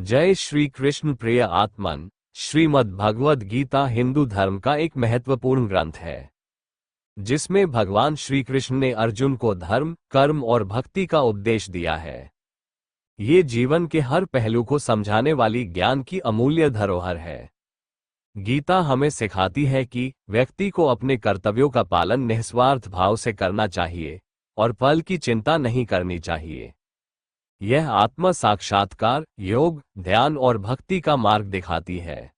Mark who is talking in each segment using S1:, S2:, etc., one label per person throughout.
S1: जय श्री कृष्ण। प्रिय आत्मन, श्रीमद् भगवद गीता हिंदू धर्म का एक महत्वपूर्ण ग्रंथ है, जिसमें भगवान श्री कृष्ण ने अर्जुन को धर्म, कर्म और भक्ति का उपदेश दिया है। ये जीवन के हर पहलू को समझाने वाली ज्ञान की अमूल्य धरोहर है। गीता हमें सिखाती है कि व्यक्ति को अपने कर्तव्यों का पालन निस्वार्थ भाव से करना चाहिए और फल की चिंता नहीं करनी चाहिए। यह आत्म साक्षात्कार, योग, ध्यान और भक्ति का मार्ग दिखाती है।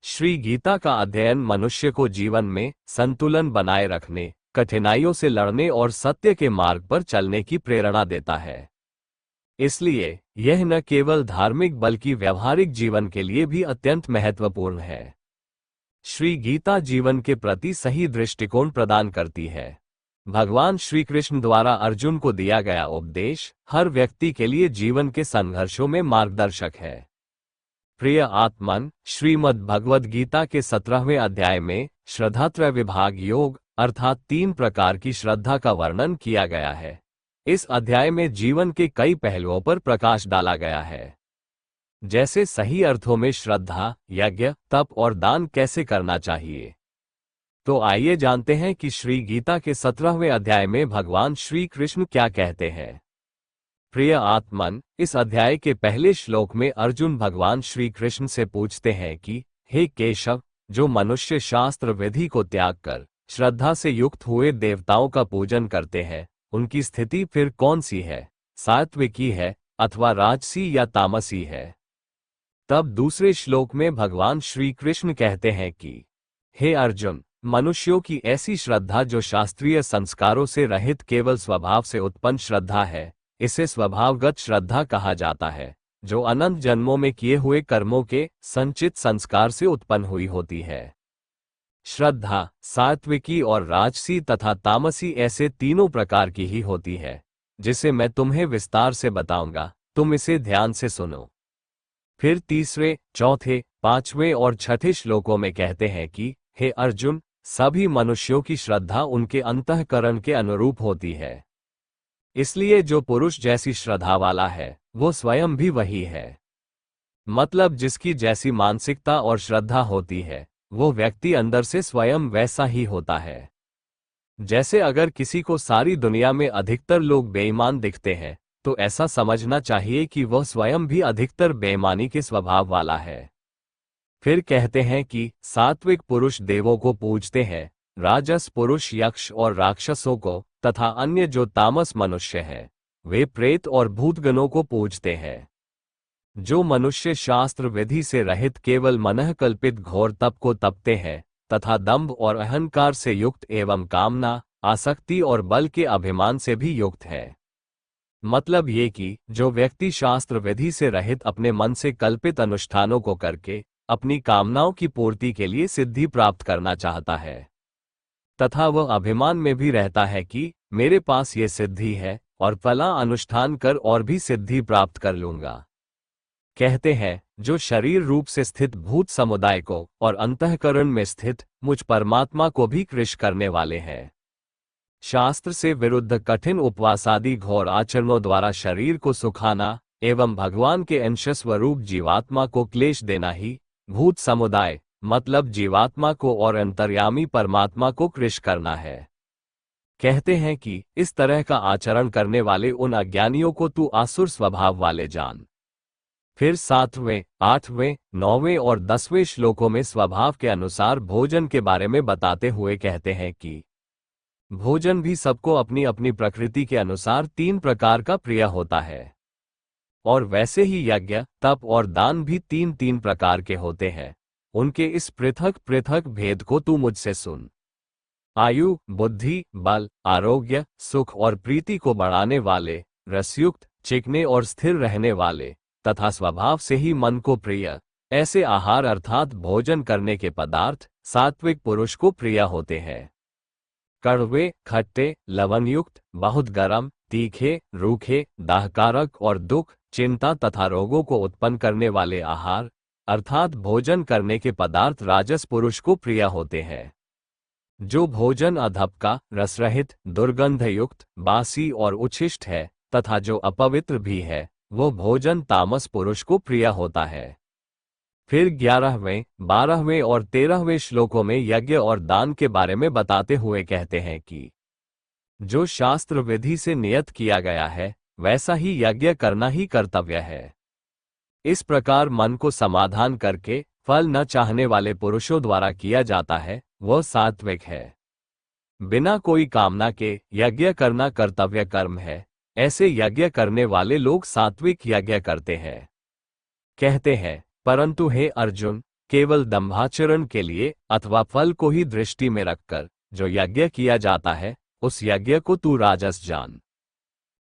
S1: श्री गीता का अध्ययन मनुष्य को जीवन में संतुलन बनाए रखने, कठिनाइयों से लड़ने और सत्य के मार्ग पर चलने की प्रेरणा देता है। इसलिए यह न केवल धार्मिक बल्कि व्यवहारिक जीवन के लिए भी अत्यंत महत्वपूर्ण है। श्री गीता जीवन के प्रति सही दृष्टिकोण प्रदान करती है। भगवान श्री कृष्ण द्वारा अर्जुन को दिया गया उपदेश हर व्यक्ति के लिए जीवन के संघर्षों में मार्गदर्शक है। प्रिय आत्मन, श्रीमद् भगवद गीता के 17वें अध्याय में श्रद्धात्रय विभाग योग अर्थात 3 प्रकार की श्रद्धा का वर्णन किया गया है। इस अध्याय में जीवन के कई पहलुओं पर प्रकाश डाला गया है, जैसे सही अर्थों में श्रद्धा, यज्ञ, तप और दान कैसे करना चाहिए। तो आइए जानते हैं कि श्री गीता के 17वें अध्याय में भगवान श्री कृष्ण क्या कहते हैं। प्रिय आत्मन, इस अध्याय के पहले श्लोक में अर्जुन भगवान श्री कृष्ण से पूछते हैं कि हे केशव, जो मनुष्य शास्त्र विधि को त्याग कर श्रद्धा से युक्त हुए देवताओं का पूजन करते हैं, उनकी स्थिति फिर कौन सी है, सात्विकी है अथवा राजसी या तामसी है। तब दूसरे श्लोक में भगवान श्री कृष्ण कहते हैं कि हे अर्जुन, मनुष्यों की ऐसी श्रद्धा जो शास्त्रीय संस्कारों से रहित केवल स्वभाव से उत्पन्न श्रद्धा है, इसे स्वभावगत श्रद्धा कहा जाता है, जो अनंत जन्मों में किए हुए कर्मों के संचित संस्कार से उत्पन्न हुई होती है। श्रद्धा सात्विकी और राजसी तथा तामसी ऐसे तीनों प्रकार की ही होती है, जिसे मैं तुम्हें विस्तार से बताऊंगा। तुम इसे ध्यान से सुनो। फिर तीसरे, चौथे, 5वें और 6ठे श्लोकों में कहते हैं कि हे अर्जुन, सभी मनुष्यों की श्रद्धा उनके अंतःकरण के अनुरूप होती है। इसलिए जो पुरुष जैसी श्रद्धा वाला है, वो स्वयं भी वही है। मतलब जिसकी जैसी मानसिकता और श्रद्धा होती है, वो व्यक्ति अंदर से स्वयं वैसा ही होता है। जैसे अगर किसी को सारी दुनिया में अधिकतर लोग बेईमान दिखते हैं, तो ऐसा समझना चाहिए कि वह स्वयं भी अधिकतर बेईमानी के स्वभाव वाला है। फिर कहते हैं कि सात्विक पुरुष देवों को पूजते हैं, राजस पुरुष यक्ष और राक्षसों को, तथा अन्य जो तामस मनुष्य हैं, वे प्रेत और भूतगणों को पूजते हैं। जो मनुष्य शास्त्र विधि से रहित केवल मनःकल्पित घोर तप को तपते हैं, तथा दंभ और अहंकार से युक्त एवं कामना, आसक्ति और बल के अभिमान से भी युक्त है। मतलब ये कि जो व्यक्ति शास्त्र विधि से रहित अपने मन से कल्पित अनुष्ठानों को करके अपनी कामनाओं की पूर्ति के लिए सिद्धि प्राप्त करना चाहता है, तथा वह अभिमान में भी रहता है कि मेरे पास ये सिद्धि है और फला अनुष्ठान कर और भी सिद्धि प्राप्त कर लूंगा। कहते हैं, जो शरीर रूप से स्थित भूत समुदाय को और अंतःकरण में स्थित मुझ परमात्मा को भी कृश करने वाले हैं। शास्त्र से विरुद्ध कठिन उपवास आदि घोर आचरणों द्वारा शरीर को सुखाना एवं भगवान के अंश स्वरूप जीवात्मा को क्लेश देना ही भूत समुदाय मतलब जीवात्मा को और अंतर्यामी परमात्मा को कृश करना है। कहते हैं कि इस तरह का आचरण करने वाले उन अज्ञानियों को तू आसुर स्वभाव वाले जान। फिर 7वें, 8वें, 9वें और 10वें श्लोकों में स्वभाव के अनुसार भोजन के बारे में बताते हुए कहते हैं कि भोजन भी सबको अपनी अपनी प्रकृति के अनुसार 3 प्रकार का प्रिय होता है, और वैसे ही यज्ञ, तप और दान भी 3-3 प्रकार के होते हैं। उनके इस पृथक पृथक भेद को तू मुझसे सुन। आयु, बुद्धि, बल, आरोग्य, सुख और प्रीति को बढ़ाने वाले, रसयुक्त, चिकने और स्थिर रहने वाले, तथा स्वभाव से ही मन को प्रिय, ऐसे आहार अर्थात भोजन करने के पदार्थ सात्विक पुरुष को प्रिय होते हैं। कड़वे, खट्टे, लवणयुक्त, बहुत गरम, तीखे, रूखे, दाहकारक और दुख, चिंता तथा रोगों को उत्पन्न करने वाले आहार अर्थात भोजन करने के पदार्थ राजस पुरुष को प्रिय होते हैं। जो भोजन अधपका, रसरहित, दुर्गंधयुक्त, बासी और उच्छिष्ट है, तथा जो अपवित्र भी है, वो भोजन तामस पुरुष को प्रिय होता है। फिर 11वें, 12वें और 13वें श्लोकों में यज्ञ और दान के बारे में बताते हुए कहते हैं कि जो शास्त्र विधि से नियत किया गया है वैसा ही यज्ञ करना ही कर्तव्य है। इस प्रकार मन को समाधान करके फल न चाहने वाले पुरुषों द्वारा किया जाता है वह सात्विक है। बिना कोई कामना के यज्ञ करना कर्तव्य कर्म है। ऐसे यज्ञ करने वाले लोग सात्विक यज्ञ करते हैं। कहते हैं, परंतु हे अर्जुन, केवल दंभाचरण के लिए अथवा फल को ही दृष्टि में रखकर जो यज्ञ किया जाता है उस यज्ञ को तू राजस जान।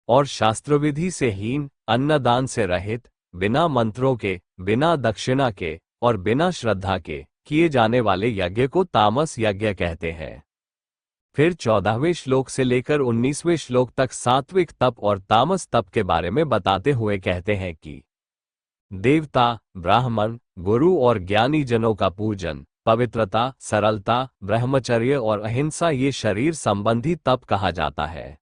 S1: और शास्त्रविधि से हीन, अन्नदान से रहित, बिना मंत्रों के, बिना दक्षिणा के और बिना श्रद्धा के किए जाने वाले यज्ञ को तामस यज्ञ कहते हैं। फिर 14वें श्लोक से लेकर 19वें श्लोक तक सात्विक तप और तामस तप के बारे में बताते हुए कहते हैं कि देवता, ब्राह्मण, गुरु और ज्ञानी जनों का पूजन, पवित्रता, सरलता, ब्रह्मचर्य और अहिंसा ये शरीर संबंधी तप कहा जाता है।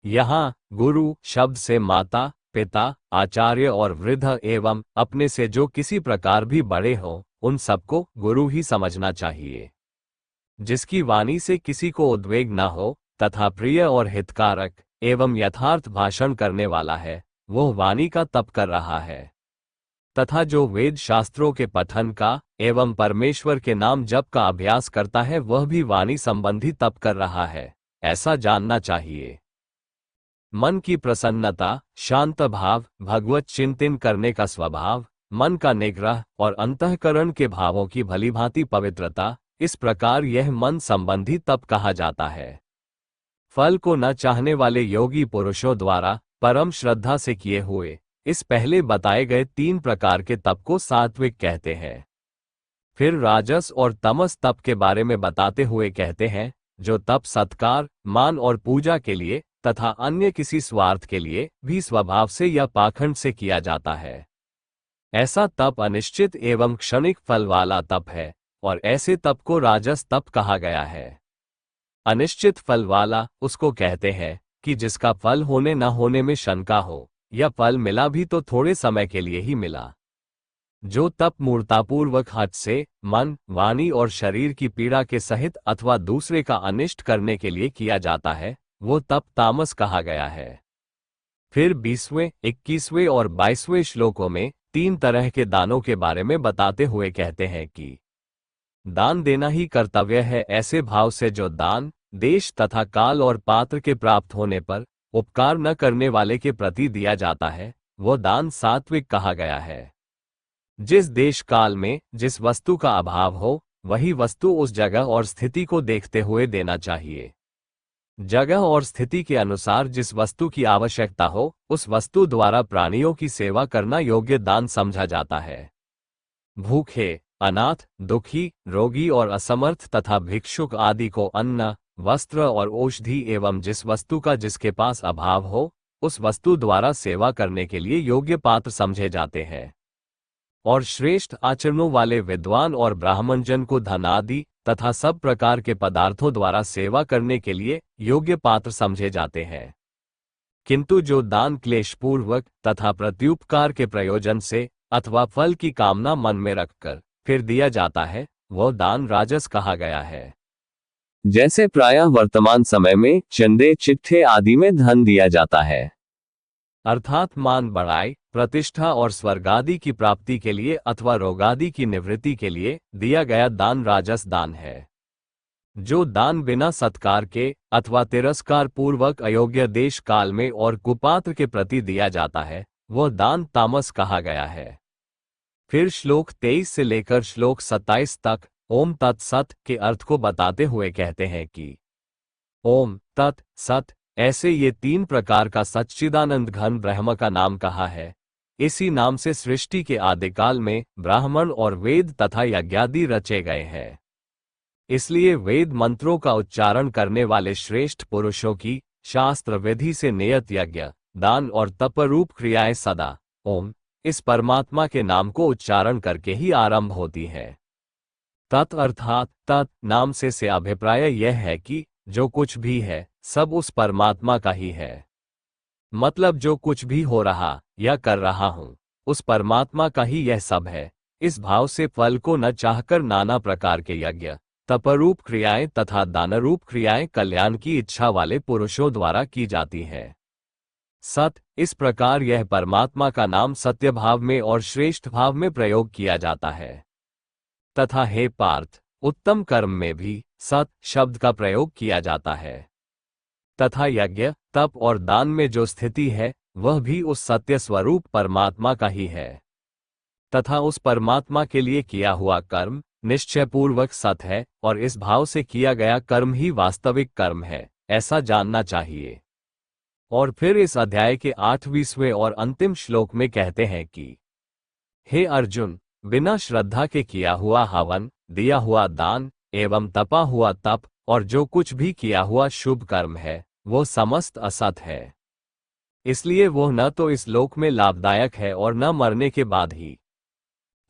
S1: यहाँ गुरु शब्द से माता, पिता, आचार्य और वृद्ध एवं अपने से जो किसी प्रकार भी बड़े हों उन सबको गुरु ही समझना चाहिए। जिसकी वाणी से किसी को उद्वेग न हो तथा प्रिय और हितकारक एवं यथार्थ भाषण करने वाला है वह वाणी का तप कर रहा है। तथा जो वेद शास्त्रों के पठन का एवं परमेश्वर के नाम जप का अभ्यास करता है वह भी वाणी संबंधी तप कर रहा है, ऐसा जानना चाहिए। मन की प्रसन्नता, शांत भाव, भगवत चिंतन करने का स्वभाव, मन का निग्रह और अंतःकरण के भावों की भलीभांति पवित्रता, इस प्रकार यह मन संबंधी तप कहा जाता है। फल को न चाहने वाले योगी पुरुषों द्वारा परम श्रद्धा से किए हुए इस पहले बताए गए 3 प्रकार के तप को सात्विक कहते हैं। फिर राजस और तमस तप के बारे में बताते हुए कहते हैं, जो तप सत्कार, मान और पूजा के लिए तथा अन्य किसी स्वार्थ के लिए भी स्वभाव से या पाखंड से किया जाता है। ऐसा तप अनिश्चित एवं क्षणिक फल वाला तप है और ऐसे तप को राजस तप कहा गया है। अनिश्चित फल वाला उसको कहते हैं कि जिसका फल होने न होने में शंका हो या फल मिला भी तो थोड़े समय के लिए ही मिला। जो तप मूर्तापूर्वक हठ से, मन, वाणी और शरीर की पीड़ा के सहित अथवा दूसरे का अनिष्ट करने के लिए किया जाता है वो तप तामस कहा गया है। फिर 20वें, 21वें और 22वें श्लोकों में 3 तरह के दानों के बारे में बताते हुए कहते हैं कि दान देना ही कर्तव्य है ऐसे भाव से जो दान, देश तथा काल और पात्र के प्राप्त होने पर उपकार न करने वाले के प्रति दिया जाता है वो दान सात्विक कहा गया है। जिस देश काल में जिस वस्तु का अभाव हो वही वस्तु उस जगह और स्थिति को देखते हुए देना चाहिए। जगह और स्थिति के अनुसार जिस वस्तु की आवश्यकता हो उस वस्तु द्वारा प्राणियों की सेवा करना योग्य दान समझा जाता है। भूखे, अनाथ, दुखी, रोगी और असमर्थ तथा भिक्षुक आदि को अन्न, वस्त्र और औषधि एवं जिस वस्तु का जिसके पास अभाव हो उस वस्तु द्वारा सेवा करने के लिए योग्य पात्र समझे जाते हैं। और श्रेष्ठ आचरणों वाले विद्वान और ब्राह्मणजन को धन आदि तथा सब प्रकार के पदार्थों द्वारा सेवा करने के लिए योग्य पात्र समझे जाते हैं। किंतु जो दान क्लेशपूर्वक तथा प्रत्युपकार के प्रयोजन से अथवा फल की कामना मन में रखकर फिर दिया जाता है वह दान राजस कहा गया है। जैसे प्रायः वर्तमान समय में चंदे, चिट्ठे आदि में धन दिया जाता है, अर्थात मान बढ़ाई, प्रतिष्ठा और स्वर्ग आदि की प्राप्ति के लिए अथवा रोगादि की निवृत्ति के लिए दिया गया दान राजस दान है। जो दान बिना सत्कार के अथवा तिरस्कार पूर्वक अयोग्य देश काल में और कुपात्र के प्रति दिया जाता है वह दान तामस कहा गया है। फिर श्लोक 23 से लेकर श्लोक 27 तक ओम तत्सत के अर्थ को बताते हुए कहते हैं कि ओम तत् सत ऐसे ये 3 प्रकार का सच्चिदानंद घन ब्रह्म का नाम कहा है। इसी नाम से सृष्टि के आदिकाल में ब्राह्मण और वेद तथा यज्ञादि रचे गए हैं। इसलिए वेद मंत्रों का उच्चारण करने वाले श्रेष्ठ पुरुषों की शास्त्र विधि से नियत यज्ञ, दान और तपरूप क्रियाएं सदा ओम इस परमात्मा के नाम को उच्चारण करके ही आरंभ होती है। तत् अर्थात तत् नाम से अभिप्राय यह है कि जो कुछ भी है सब उस परमात्मा का ही है। मतलब जो कुछ भी हो रहा या कर रहा हूँ, उस परमात्मा का ही यह सब है। इस भाव से फल को न चाहकर नाना प्रकार के यज्ञ, तपरूप क्रियाएं तथा दानरूप क्रियाएं कल्याण की इच्छा वाले पुरुषों द्वारा की जाती हैं। सत, इस प्रकार यह परमात्मा का नाम सत्य भाव में और श्रेष्ठ भाव में प्रयोग किया जाता है। तथा हे पार्थ, उत्तम कर्म में भी सत शब्द का प्रयोग किया जाता है। तथा यज्ञ, तप और दान में जो स्थिति है वह भी उस सत्य स्वरूप परमात्मा का ही है। तथा उस परमात्मा के लिए किया हुआ कर्म निश्चयपूर्वक सत है और इस भाव से किया गया कर्म ही वास्तविक कर्म है, ऐसा जानना चाहिए। और फिर इस अध्याय के 8वें और अंतिम श्लोक में कहते हैं कि हे अर्जुन, बिना श्रद्धा के किया हुआ हवन, दिया हुआ दान एवं तपा हुआ तप और जो कुछ भी किया हुआ शुभ कर्म है वो समस्त असत है। इसलिए वह न तो इस लोक में लाभदायक है और न मरने के बाद ही।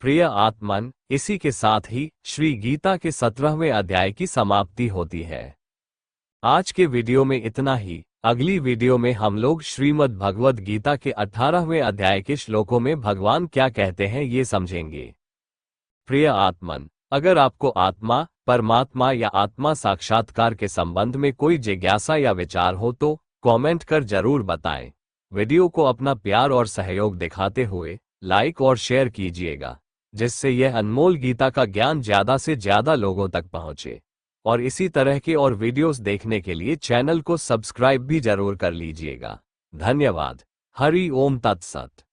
S1: प्रिय आत्मन, इसी के साथ ही श्री गीता के 17वें अध्याय की समाप्ति होती है। आज के वीडियो में इतना ही। अगली वीडियो में हम लोग श्रीमद् भगवद गीता के 18वें अध्याय के श्लोकों में भगवान क्या कहते हैं ये समझेंगे। प्रिय आत्मन, अगर आपको आत्मा, परमात्मा या आत्मा साक्षात्कार के संबंध में कोई जिज्ञासा या विचार हो तो कमेंट कर जरूर बताएं। वीडियो को अपना प्यार और सहयोग दिखाते हुए लाइक और शेयर कीजिएगा, जिससे यह अनमोल गीता का ज्ञान ज्यादा से ज्यादा लोगों तक पहुंचे। और इसी तरह के और वीडियोस देखने के लिए चैनल को सब्सक्राइब भी जरूर कर लीजिएगा। धन्यवाद। हरि ओम तत्सत।